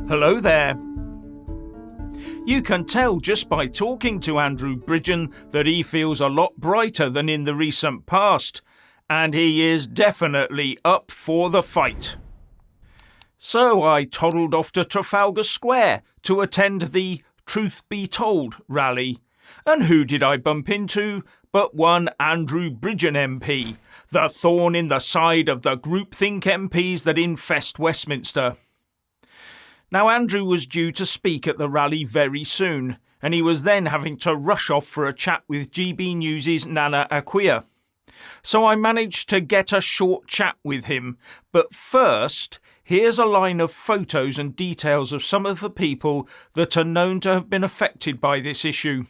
Hello there. You can tell just by talking to Andrew Bridgen that he feels a lot brighter than in the recent past, and he is definitely up for the fight. So I toddled off to Trafalgar Square to attend the Truth Be Told rally. And who did I bump into but one Andrew Bridgen MP, the thorn in the side of the groupthink MPs that infest Westminster. Now, Andrew was due to speak at the rally very soon, and he was then having to rush off for a chat with GB News' Nana Acquia. So I managed to get a short chat with him, but first, here's a line of photos and details of some of the people that are known to have been affected by this issue.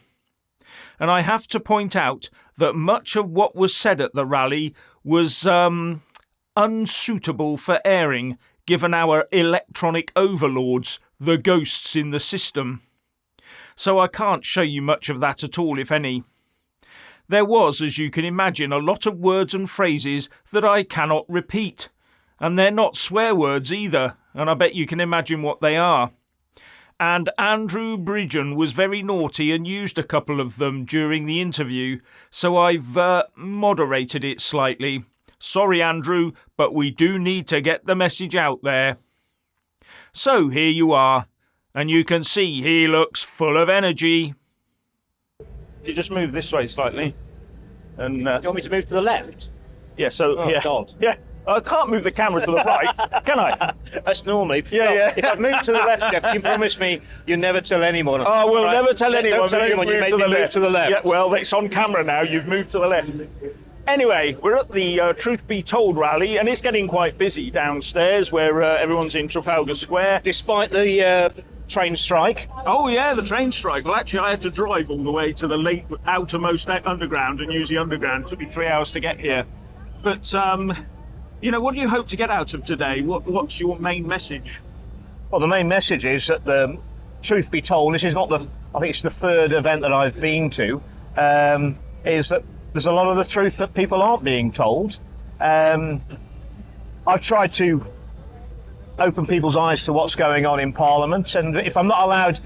And I have to point out that much of what was said at the rally was unsuitable for airing, given our electronic overlords, the ghosts in the system. So I can't show you much of that at all, if any. There was, as you can imagine, a lot of words and phrases that I cannot repeat. And they're not swear words either, and I bet you can imagine what they are. And Andrew Bridgen was very naughty and used a couple of them during the interview, so I've moderated it slightly. Sorry, Andrew, but we do need to get the message out there. So here you are, and you can see he looks full of energy. You just move this way slightly. And you want me to move to the left? Yeah, so... Oh, yeah. God. Yeah. I can't move the camera to the right, can I? That's normally. Yeah, yeah. If I move to the left, Jeff, you promise me you'll never tell anyone. Oh, we'll never tell anyone. Don't tell anyone you made me move to the left. Yeah, well, it's on camera now. You've moved to the left. Anyway, we're at the Truth Be Told rally, and it's getting quite busy downstairs where everyone's in Trafalgar Square. Despite the train strike. Oh, yeah, the train strike. Well, actually, I had to drive all the way to the late outermost underground and use the underground. It took me 3 hours to get here. But, what do you hope to get out of today? What's your main message? Well, the main message is that the truth be told, this is not I think it's the third event that I've been to, is that there's a lot of the truth that people aren't being told. I've tried to open people's eyes to what's going on in Parliament, and if I'm not allowed,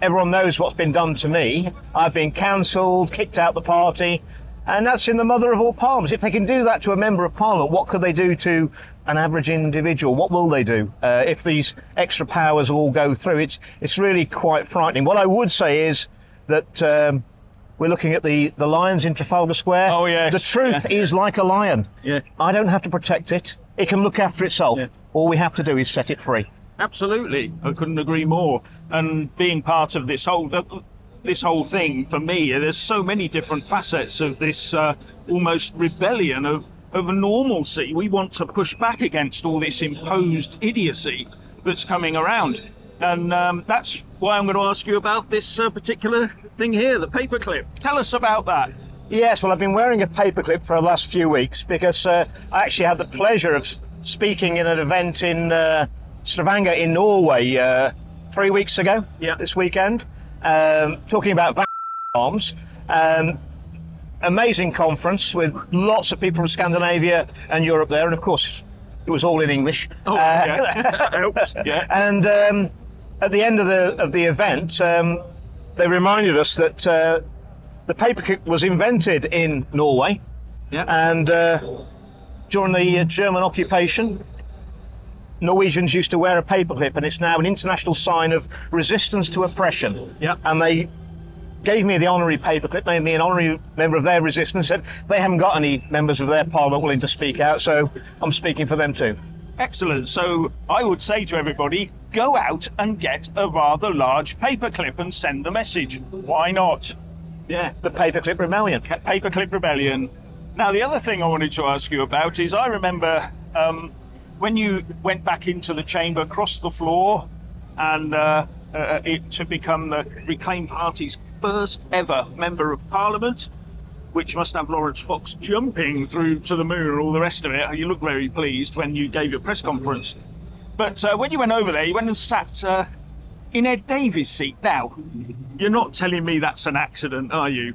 everyone knows what's been done to me. I've been cancelled, kicked out the party, and that's in the mother of all parliaments. If they can do that to a member of Parliament, what could they do to an average individual? What will they do if these extra powers all go through? It's really quite frightening. What I would say is that we're looking at the lions in Trafalgar Square. Oh, yes. The truth is like a lion. Yeah. I don't have to protect it. It can look after itself. Yeah. All we have to do is set it free. Absolutely. I couldn't agree more. And being part of this whole thing, for me, there's so many different facets of this almost rebellion of normalcy. We want to push back against all this imposed idiocy that's coming around. And that's why I'm going to ask you about this particular thing here, the paperclip. Tell us about that. Yes, well, I've been wearing a paperclip for the last few weeks because I actually had the pleasure of speaking in an event in Stavanger in Norway 3 weeks ago, this weekend, talking about arms. Amazing conference with lots of people from Scandinavia and Europe there, and of course it was all in English. Oh, yeah. Helps. Yeah. And at the end of the event, they reminded us that the paperclip was invented in Norway, and during the German occupation, Norwegians used to wear a paperclip, and it's now an international sign of resistance to oppression. Yeah. And they gave me the honorary paperclip, made me an honorary member of their resistance, said they haven't got any members of their parliament willing to speak out, so I'm speaking for them too. Excellent. So I would say to everybody, go out and get a rather large paperclip and send the message. Why not? Yeah. The Paperclip Rebellion. Paperclip Rebellion. Now, the other thing I wanted to ask you about is I remember when you went back into the chamber, crossed the floor, and it to become the Reclaim Party's first ever Member of Parliament, which must have Lawrence Fox jumping through to the moon and all the rest of it. You looked very pleased when you gave your press conference. But when you went over there, you went and sat in Ed Davies' seat. Now, you're not telling me that's an accident, are you?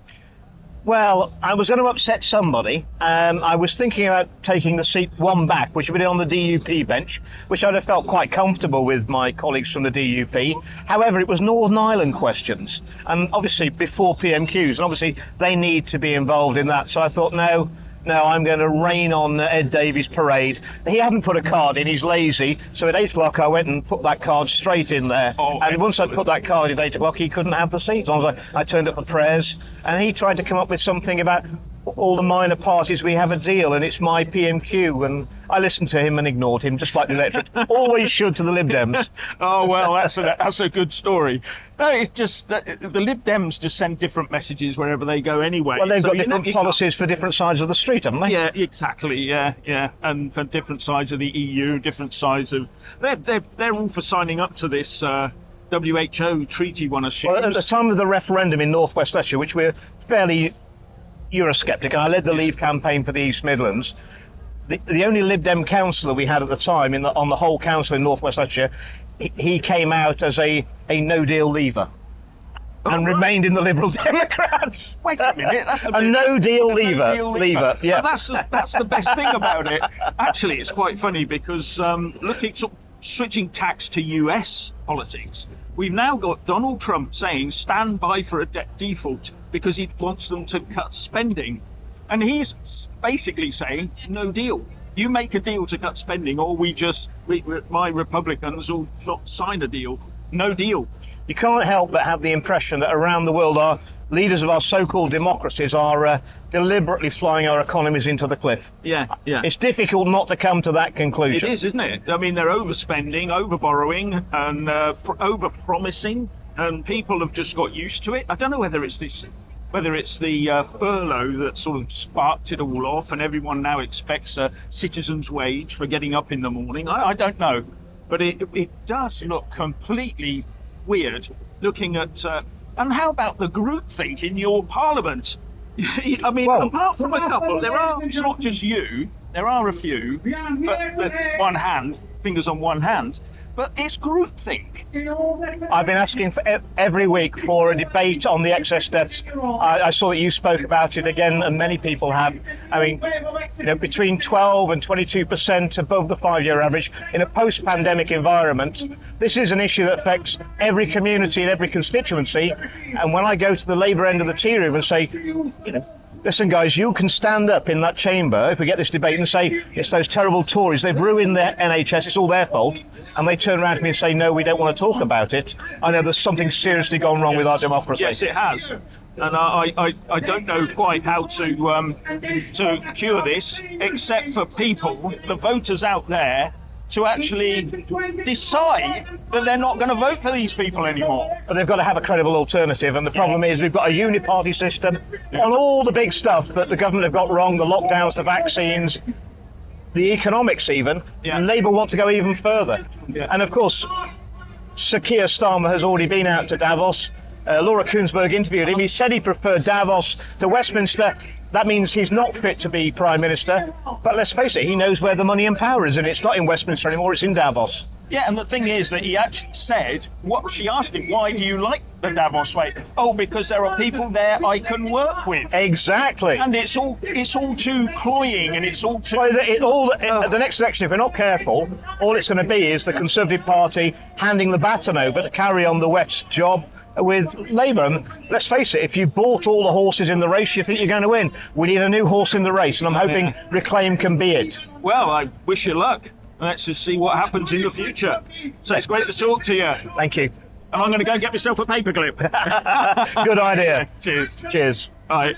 Well, I was going to upset somebody. I was thinking about taking the seat one back, which would be on the DUP bench, which I'd have felt quite comfortable with my colleagues from the DUP. However, it was Northern Ireland questions, and obviously before PMQs, and obviously they need to be involved in that. So I thought, no, I'm going to rain on Ed Davies' parade. He hadn't put a card in, he's lazy, so at 8 o'clock I went and put that card straight in there. And once I put that card in at 8 o'clock, he couldn't have the seat. As long as I turned up for prayers, and he tried to come up with something about all the minor parties, we have a deal, and it's my PMQ, and I listened to him and ignored him, just like the electorate always should to the Lib Dems. Oh, well, that's a good story. No, it's just that the Lib Dems just send different messages wherever they go anyway. Well, they've got different policies for different sides of the street, haven't they? Yeah, exactly, yeah. And for different sides of the EU, different sides of... They're all for signing up to this WHO treaty, one assumes. Well, at the time of the referendum in North West Leicestershire, which we're fairly Eurosceptic, and I led the Leave campaign for the East Midlands, the only Lib Dem councillor we had at the time on the whole council in North West Leicestershire, he came out as a no-deal leaver and remained in the Liberal Democrats. Wait a minute, that's a no-deal leaver. Yeah, that's the best thing about it. Actually, it's quite funny because switching tax to US politics, we've now got Donald Trump saying stand by for a debt default because he wants them to cut spending. And he's basically saying, no deal. You make a deal to cut spending, or my Republicans will not sign a deal. No deal. You can't help but have the impression that around the world our leaders of our so-called democracies are deliberately flying our economies into the cliff. Yeah. It's difficult not to come to that conclusion. It is, isn't it? I mean, they're overspending, over-borrowing, and over-promising, and people have just got used to it. I don't know whether it's the furlough that sort of sparked it all off, and everyone now expects a citizen's wage for getting up in the morning. I don't know, but it does look completely weird looking at. And how about the groupthink in your parliament? I mean, apart from a couple, it's not just you. There are a few, but fingers on one hand. But it's groupthink. I've been asking for every week for a debate on the excess deaths. I saw that you spoke about it again, and many people have. I mean, between 12 and 22% above the 5-year average in a post-pandemic environment. This is an issue that affects every community and every constituency. And when I go to the Labour end of the tea room and say, listen, guys, you can stand up in that chamber if we get this debate and say it's those terrible Tories, they've ruined their NHS, it's all their fault, and they turn around to me and say, no, we don't want to talk about it, I know there's something seriously gone wrong with our democracy. Yes, it has. And I don't know quite how to cure this, except for people, the voters out there, to actually decide that they're not going to vote for these people anymore. But they've got to have a credible alternative, and the problem is we've got a uniparty system on all the big stuff that the government have got wrong, the lockdowns, the vaccines, the economics even. Labour want to go even further. And of course, Sir Keir Starmer has already been out to Davos. Laura Kuenssberg interviewed him. He said he preferred Davos to Westminster. That means he's not fit to be Prime Minister. But let's face it, he knows where the money and power is, and it's not in Westminster anymore, it's in Davos. Yeah, and the thing is that he actually said, she asked him, why do you like the Davos way? Oh, because there are people there I can work with. Exactly. And it's all too cloying, and it's all too... The next election, if we're not careful, all it's going to be is the Conservative Party handing the baton over to carry on the West's job with Labour. And let's face it, if you bought all the horses in the race, you think you're going to win. We need a new horse in the race, and I'm hoping Reclaim can be it. Well, I wish you luck. Let's just see what happens in the future. So it's great to talk to you. Thank you. And I'm going to go get myself a paperclip. Good idea. Cheers. Cheers. Bye.